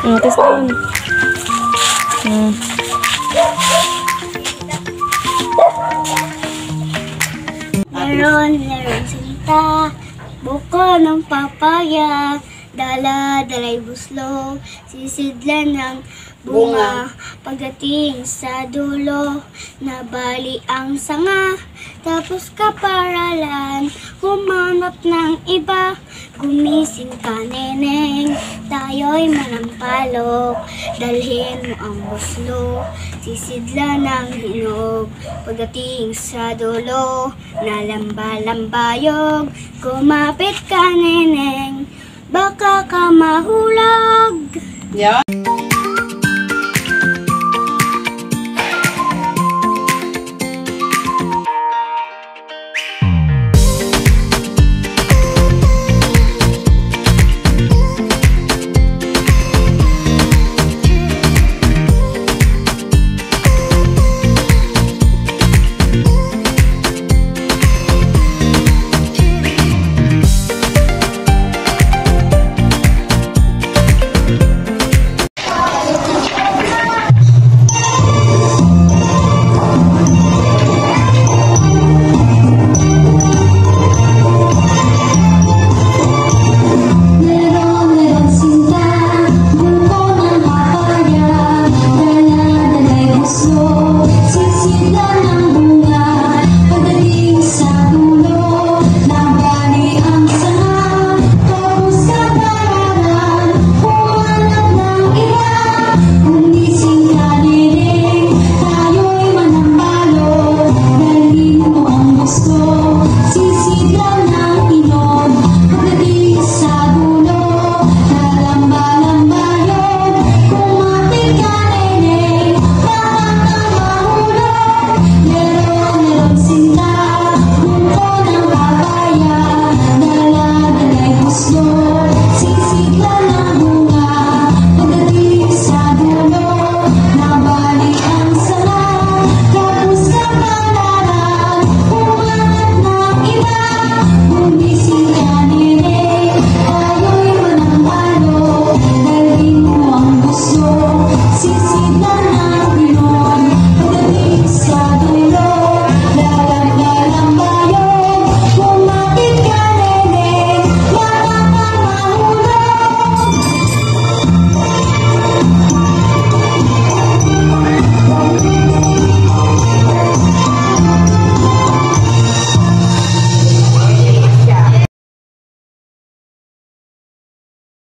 Test doon. Meron sinta, buko ng papaya, dala-dalay buslo, sisidlan ng bunga. Pagdating sa dulo, nabali ang sanga, tapos kaparalan, humanap ng iba. Gumising ka, neneng, tayo'y manampalok, dalhin mo ang buslo, sisidlan ng hinog. Pagdating sa dulo, nalamba-lambayog, kumapit ka, neneng, baka ka mahulog. Yan.